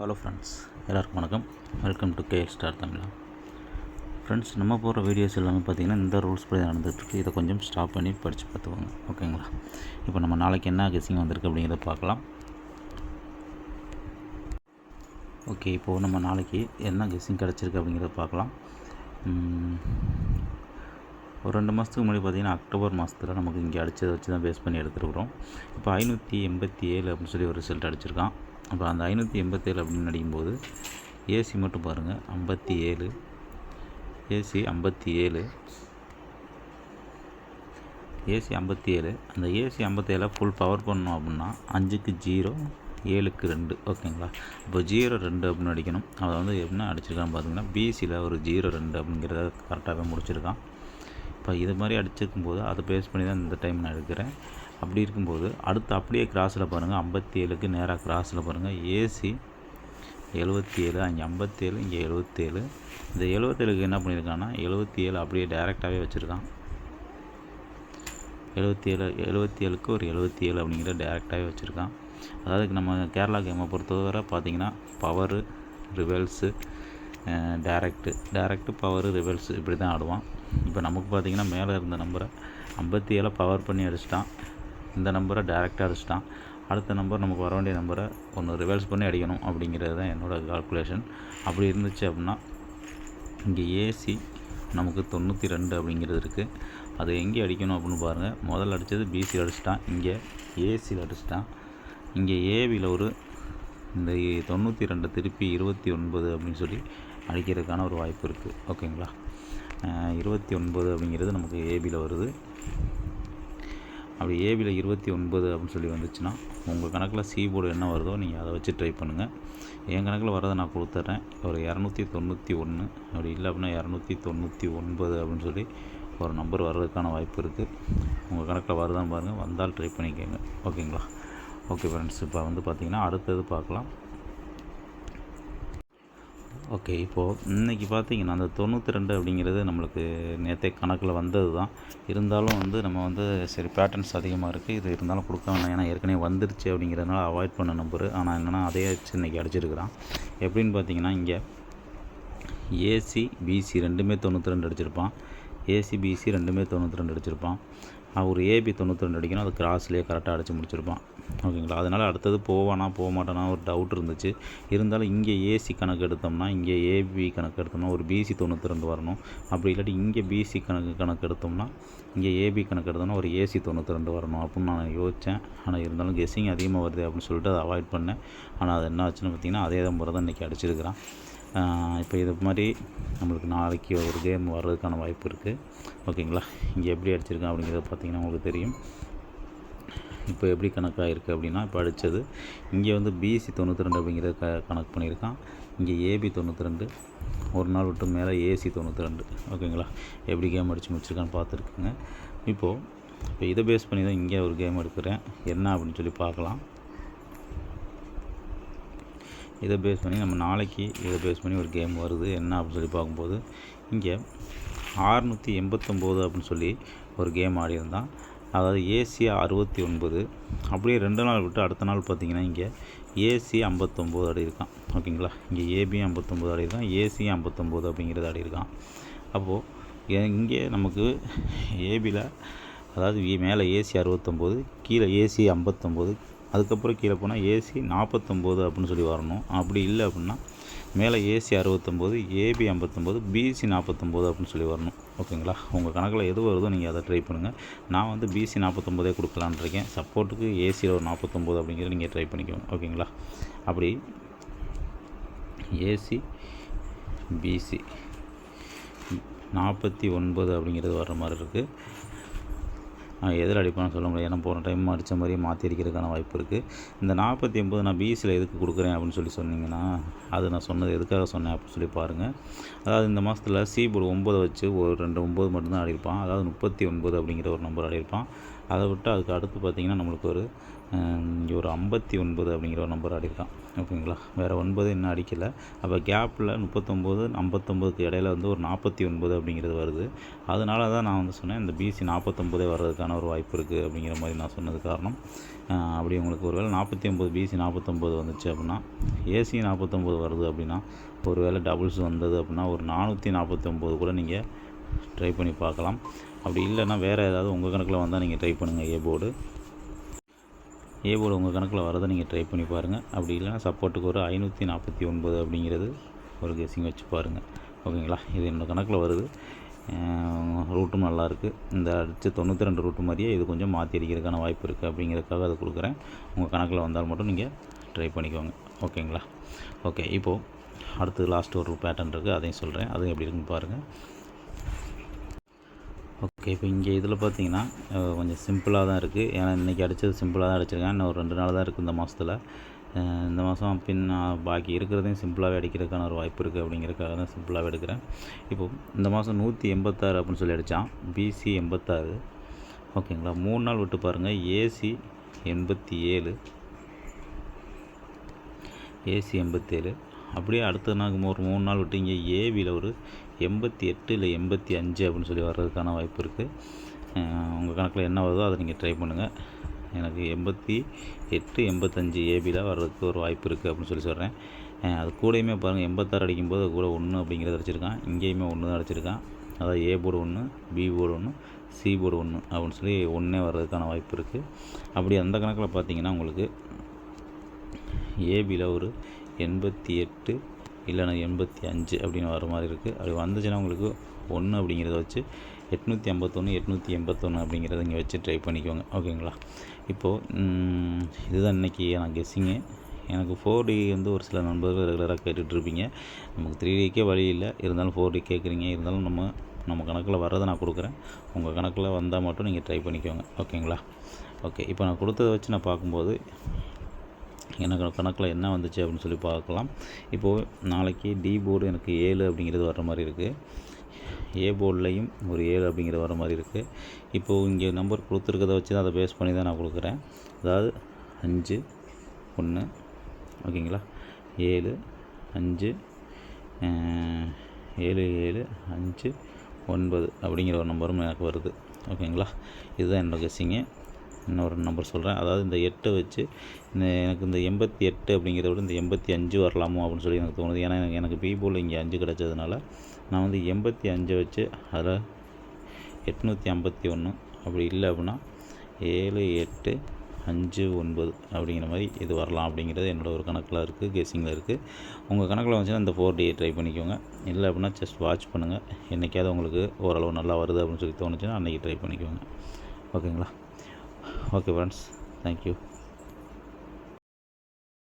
Hello friends, எல்லாருக்கும் வணக்கம். Welcome to KL star Tamizha. Friends, நம்ம போகிற வீடியோஸ் எல்லாமே பார்த்திங்கன்னா இந்த ரூல்ஸ் படி நடந்துகிட்ருக்கு. இதை கொஞ்சம் ஸ்டாப் பண்ணி படித்து பார்த்துக்கோங்க, ஓகேங்களா? இப்போ நம்ம நாளைக்கு என்ன கெஸ்ஸிங் வந்திருக்கு அப்படிங்கிறத பார்க்கலாம். ஓகே, இப்போது நம்ம நாளைக்கு என்ன கெஸ்ஸிங் கிடச்சிருக்கு அப்படிங்கிறத பார்க்கலாம். ஒரு 2 மாதத்துக்கு முன்னாடி பார்த்திங்கன்னா அக்டோபர் மாதத்தில் நமக்கு இங்கே அடித்ததை வச்சு தான் பேஸ் பண்ணி எடுத்துருக்குறோம். இப்போ 587 அப்படின்னு சொல்லி ஒரு ரிசல்ட் அடிச்சிருக்கான். அப்போ அந்த 587 அப்படின்னு அடிக்கும்போது ஏசி மட்டும் பாருங்கள், 57 ஏசி 57 ஏசி 57. அந்த ஏசி 57 ஃபுல் பவர் பண்ணோம் அப்படின்னா 5க்கு 0 7க்கு 2, ஓகேங்களா? இப்போ 0-2 அப்படின்னு அடிக்கணும். அதை வந்து என்ன அடிச்சிருக்கான்னு பார்த்தீங்கன்னா பிசியில் ஒரு 0-2 அப்படிங்கிறத கரெக்டாகவே முடிச்சிருக்கான். இப்போ இது மாதிரி அடிச்சிருக்கும் போது அதை பேஸ் பண்ணி தான் இந்த டைம் நான் எடுக்கிறேன். அப்படி இருக்கும்போது அடுத்து அப்படியே கிராஸில் பாருங்கள், 57க்கு நேராக கிராஸில் பாருங்கள் ஏசி 77, அங்கே 57, இங்கே 77. இந்த 77க்கு என்ன பண்ணியிருக்கான்னா 77 அப்படியே டைரெக்டாகவே வச்சுருக்கான். 77க்கு ஒரு 77 அப்படிங்கிற டைரெக்டாகவே வச்சுருக்கான். அதாவது நம்ம கேரளா கேமை பொறுத்தவரை பார்த்திங்கன்னா பவரு, ரிவல்ஸு, டேரெக்டு பவரு, ரிவல்ஸு இப்படி தான் ஆடுவான். இப்போ நமக்கு பார்த்திங்கன்னா மேலே இருந்த நம்பரை 57 பவர் பண்ணி அடிச்சிட்டான். இந்த நம்பரை டேரெக்டாக அடிச்சிட்டான். அடுத்த நம்பர் நமக்கு வர வேண்டிய நம்பரை ஒன்று ரிவர்ஸ் பண்ணி அடிக்கணும் அப்படிங்கிறது தான் என்னோடய கால்குலேஷன். அப்படி இருந்துச்சு அப்படின்னா இங்கே ஏசி நமக்கு 92 அப்படிங்கிறது இருக்குது. அது எங்கே அடிக்கணும் அப்படின்னு பாருங்கள். முதல்ல அடித்தது பிசியில் அடிச்சிட்டான், இங்கே ஏசியில் அடிச்சிட்டான். இங்கே ஏபியில் ஒரு இந்த 92 திருப்பி 29 அப்படின்னு சொல்லி அடிக்கிறதுக்கான ஒரு வாய்ப்பு இருக்குது, ஓகேங்களா? 29 அப்படிங்கிறது நமக்கு ஏபியில் வருது. அப்படி ஏபியில் 29 அப்படின்னு சொல்லி வந்துச்சுன்னா உங்கள் கணக்கில் சி போர்டு என்ன வருதோ நீங்கள் அதை வச்சு ட்ரை பண்ணுங்கள். என் கணக்கில் வரதை நான் கொடுத்துட்றேன். ஒரு 291, அப்படி இல்லை அப்படின்னா 299 அப்படின்னு சொல்லி ஒரு நம்பர் வர்றதுக்கான வாய்ப்பு இருக்குது. உங்கள் கணக்கில் வருதான்னு பாருங்கள், வந்தால் ட்ரை பண்ணிக்கோங்க, ஓகேங்களா? ஓகே ஃப்ரெண்ட்ஸ், இப்போ வந்து பார்த்திங்கன்னா அடுத்தது பார்க்கலாம். ஓகே, இப்போது இன்றைக்கி பார்த்திங்கன்னா அந்த 92 அப்படிங்கிறது நம்மளுக்கு நேற்றே கணக்கில் வந்தது தான். இருந்தாலும் வந்து நம்ம வந்து சரி பேட்டர்ன்ஸ் அதிகமாக இருக்குது, இது இருந்தாலும் கொடுக்க வேண்டாம், ஏன்னா ஏற்கனவே வந்துருச்சு அப்படிங்கிறதுனால அவாய்ட் பண்ண நம்பரு. ஆனால் என்னென்னா அதே வச்சு இன்றைக்கி அடிச்சிருக்கிறான். எப்படின்னு பார்த்திங்கன்னா இங்கே ஏசி பிசி ரெண்டுமே 92 அடிச்சிருப்பான். ஏசி பிசி ரெண்டுமே 92 அடிச்சிருப்பான். ஒரு ஏபி 92 அடிக்கணும், அது கிராஸ்லேயே கரெக்டாக அடித்து முடிச்சிருப்பான், ஓகேங்களா? அதனால் அடுத்தது போக மாட்டானா ஒரு டவுட் இருந்துச்சு. இருந்தாலும் இங்கே ஏசி கணக்கு எடுத்தோம்னா, இங்கே ஏபி கணக்கு எடுத்தோம்னா ஒரு பிசி 92 வரணும். அப்படி இல்லாட்டி இங்கே பிசி கணக்கு எடுத்தோம்னா இங்கே ஏபி கணக்கு எடுத்தோம்னா ஒரு ஏசி 92 வரணும் அப்படின்னு நான் யோசித்தேன். ஆனால் இருந்தாலும் கெஸ்ஸிங் அதிகமாக வருது அப்படின்னு சொல்லிட்டு அதை அவாய்ட் பண்ணேன். ஆனால் அது என்ன ஆச்சுன்னு பார்த்திங்கன்னா அதே தான் முறை தான் இன்றைக்கி அடிச்சிருக்கிறான். இப்போ இது மாதிரி நம்மளுக்கு நாளைக்கு ஒரு கேம் வர்றதுக்கான வாய்ப்பு இருக்குது, ஓகேங்களா? இங்கே எப்படி அடிச்சிருக்கான் அப்படிங்கிறத பார்த்திங்கன்னா உங்களுக்கு தெரியும். இப்போ எப்படி கணக்காக இருக்குது அப்படின்னா, இப்போ அடித்தது இங்கே வந்து பிசி 92 அப்படிங்கிறத கணக்கு பண்ணியிருக்கான். இங்கே ஏபி 92, ஒரு நாள் விட்டு மேலே ஏசி 92, ஓகேங்களா? எப்படி கேம் அடித்து முடிச்சிருக்கான்னு பார்த்துருக்குங்க. இப்போ இதை பேஸ் பண்ணி தான் இங்கே ஒரு கேம் எடுக்கிறேன். என்ன அப்படின்னு சொல்லி பார்க்கலாம். இதை பேஸ் பண்ணி நம்ம நாளைக்கு இதை பேஸ் பண்ணி ஒரு கேம் வருது. என்ன அப்படின்னு சொல்லி பார்க்கும்போது இங்கே 689 அப்படின்னு சொல்லி ஒரு கேம் ஆடியிருந்தான். அதாவது ஏசி 69, அப்படியே 2 நாள் விட்டு அடுத்த நாள் பார்த்திங்கன்னா இங்கே ஏசி 59 ஆடியிருக்கான், ஓகேங்களா? இங்கே ஏபி 59 ஆடியிருக்கான், ஏசி 59 அப்படிங்கிறது ஆடியிருக்கான். அப்போது இங்கே நமக்கு ஏபியில் அதாவது மேலே ஏசி 69, கீழே ஏசி 59, அதுக்கப்புறம் கீழே போனால் ஏசி 49 அப்படின்னு சொல்லி வரணும். அப்படி இல்லை அப்படின்னா மேலே ஏசி 69, ஏபி 59, பிசி 49 அப்படின்னு சொல்லி வரணும், ஓகேங்களா? உங்கள் கணக்கில் எது வருதோ நீங்கள் அதை ட்ரை பண்ணுங்கள். நான் வந்து பிசி 49 கொடுக்கலான்னு இருக்கேன். சப்போர்ட்டுக்கு ஏசியில் ஒரு 49 அப்படிங்கிறத நீங்கள் ட்ரை பண்ணிக்கோங்க, ஓகேங்களா? அப்படி ஏசி பிசி 49 அப்படிங்கிறது வர்ற மாதிரி இருக்குது. எதில் அடிப்பான்னு சொல்ல முடியாது, ஏன்னா போன டைம் அடித்த மாதிரியே மாற்றி அடிக்கிறதுக்கான வாய்ப்பு இருக்குது. இந்த 49 நான் பிசியில் எதுக்கு கொடுக்குறேன் அப்படின்னு சொல்லி சொன்னீங்கன்னா, அது நான் சொன்னது எதுக்காக சொன்னேன் அப்படின்னு சொல்லி பாருங்கள். அதாவது இந்த மாதத்தில் சி போர்டு 9 வச்சு ஒரு 2 9 மட்டும்தான் ஆடிருப்பான். அதாவது 39 அப்படிங்கிற ஒரு நம்பர் ஆடிருப்பான். அதை விட்டு அதுக்கு அடுத்து பார்த்திங்கன்னா நம்மளுக்கு ஒரு இங்கே ஒரு 59 அப்படிங்கிற ஒரு நம்பர் ஆடிருக்கான். ஓகேங்களா, வேறு 9 இன்னும் அடிக்கலை. அப்போ கேப்பில் 39 59க்கு இடையில வந்து ஒரு 49 அப்படிங்கிறது வருது. அதனால தான் நான் வந்து சொன்னேன் இந்த பிசி 49 வர்றதுக்கான ஒரு வாய்ப்பு இருக்குது அப்படிங்கிற மாதிரி நான் சொன்னது காரணம். அப்படி உங்களுக்கு ஒரு வேளை 49 பிசி 49 வந்துச்சு அப்படின்னா, ஏசி 49 வருது அப்படின்னா, ஒரு வேளை டபுள்ஸ் வந்தது அப்படின்னா ஒரு 449 கூட நீங்கள் ட்ரை பண்ணி பார்க்கலாம். அப்படி இல்லைன்னா வேறு ஏதாவது உங்கள் கணக்கில் வந்தால் நீங்கள் ட்ரை பண்ணுங்கள். ஏ போர்டு உங்கள் கணக்கில் வரதை நீங்கள் ட்ரை பண்ணி பாருங்கள். அப்படி இல்லைனா சப்போர்ட்டுக்கு ஒரு 549 அப்படிங்கிறது ஒரு கெஸ்ஸிங் வச்சு பாருங்கள். ஓகேங்களா, இது என்னோடய கணக்கில் வருது. ரூட்டும் நல்லாயிருக்கு. இந்த அடித்த 92 ரூட்டு மாதிரியே இது கொஞ்சம் மாற்றி அடிக்கிறதுக்கான வாய்ப்பு இருக்குது அப்படிங்கிறதுக்காக அதை கொடுக்குறேன். உங்கள் கணக்கில் வந்தால் மட்டும் நீங்கள் ட்ரை பண்ணிக்கோங்க. ஓகேங்களா, ஓகே. இப்போது அடுத்து லாஸ்ட் ஒரு பேட்டர்ன் இருக்குது, அதையும் சொல்கிறேன். அதுவும் எப்படி இருக்குன்னு பாருங்கள். ஓகே, இப்போ இங்கே இதில் பார்த்தீங்கன்னா கொஞ்சம் சிம்பிளாக தான் இருக்குது. ஏன்னா இன்றைக்கி அடித்தது சிம்பிளாக தான் அடிச்சிருக்கேன். இன்னும் ஒரு 2 நாள் தான் இருக்குது இந்த மாதத்தில். இந்த மாதம் பாக்கி இருக்கிறதையும் சிம்பிளாகவே அடிக்கிறதுக்கான ஒரு வாய்ப்பு இருக்குது அப்படிங்கிறதுக்காக தான் சிம்பிளாகவே எடுக்கிறேன். இப்போது இந்த மாதம் 186 அப்படின்னு சொல்லி அடித்தான். பிசி 86. ஓகேங்களா, 3 நாள் விட்டு பாருங்கள். ஏசி 87. அப்படியே அடுத்த நாள் ஒரு 3 நாள் விட்டு இங்கே ஏவியில் ஒரு 88 இல்லை 85 அப்படின்னு சொல்லி வர்றதுக்கான வாய்ப்பு இருக்குது. உங்கள் கணக்கில் என்ன வருதோ அதை நீங்கள் ட்ரை பண்ணுங்கள். எனக்கு 88 85 ஏபியில் வர்றதுக்கு ஒரு வாய்ப்பு இருக்குது அப்படின்னு சொல்லி சொல்கிறேன். அது கூடயுமே பாருங்கள் 86 அடிக்கும்போது அது கூட 1 அப்படிங்கிறத அடிச்சிருக்கான். இங்கேயுமே 1 தான் அடிச்சிருக்கான். அதாவது A board 1, B board 1, C board 1 அப்படின்னு சொல்லி 1 வர்றதுக்கான வாய்ப்பு இருக்குது. அப்படி அந்த கணக்கில் பார்த்தீங்கன்னா உங்களுக்கு ஏபியில் ஒரு 88 இல்லைனா 85 அப்படின்னு வர மாதிரி இருக்குது. அப்படி வந்துச்சுன்னா உங்களுக்கு 1 அப்படிங்கிறத வச்சு 851 881 அப்படிங்கிறத இங்கே வச்சு ட்ரை பண்ணிக்கோங்க. ஓகேங்களா, இப்போது இதுதான் இன்றைக்கி நான் கெஸ்ஸிங்கு. எனக்கு 4D வந்து ஒரு சில நண்பர்கள் ரெகுலராக கேட்டுட்ருப்பீங்க. நமக்கு 3Dக்கே வழி இல்லை, இருந்தாலும் 4D கேட்குறீங்க. இருந்தாலும் நம்ம கணக்கில் வர்றதை நான் கொடுக்குறேன். உங்கள் கணக்கில் வந்தால் மட்டும் நீங்கள் ட்ரை பண்ணிக்கோங்க. ஓகேங்களா, ஓகே. இப்போ நான் கொடுத்ததை வச்சு நான் பார்க்கும்போது எனக்கு கணக்கில் என்ன வந்துச்சு அப்படின்னு சொல்லி பார்க்கலாம். இப்போது நாளைக்கு டி போர்டு எனக்கு 7 அப்படிங்கிறது வர்ற மாதிரி இருக்குது. ஏ போர்ட்லேயும் ஒரு 7 அப்படிங்கிறது வர மாதிரி இருக்குது. இப்போது இங்கே நம்பர் கொடுத்துருக்கதை வச்சு தான் அதை பேஸ் பண்ணி தான் நான் கொடுக்குறேன். அதாவது 5 1 ஓகேங்களா, 7 5 7 7 5 9 அப்படிங்கிற ஒரு நம்பரும் எனக்கு வருது. ஓகேங்களா, இதுதான் என்னோடய கெஸ்ஸிங்கு. இன்னொரு நம்பர் சொல்கிறேன். அதாவது இந்த 8 வச்சு எனக்கு இந்த 88 அப்படிங்கிறத விட இந்த 85 வரலாமோ அப்படின்னு சொல்லி எனக்கு தோணுது. ஏன்னா எனக்கு பி போர்டில் இங்கே 5 கிடச்சதுனால நான் வந்து 85 வச்சு அதில் 851 அப்படி இல்லை அப்படின்னா 7 8 5 9 அப்படிங்கிற மாதிரி இது வரலாம் அப்படிங்கிறது என்னோடய ஒரு கணக்கில் இருக்குது, கெஸ்ஸிங்கில் இருக்குது. உங்கள் கணக்கில் வந்துச்சுன்னா இந்த 4D ட்ரை பண்ணிக்கோங்க. இல்லை அப்படின்னா ஜஸ்ட் வாட்ச் பண்ணுங்கள். என்றைக்காவது உங்களுக்கு ஓரளவு நல்லா வருது அப்படின்னு சொல்லி தோணுச்சுன்னா அன்றைக்கி ட்ரை பண்ணிக்கோங்க. ஓகேங்களா, ஓகே ஃப்ரெண்ட்ஸ், தேங்க்யூ.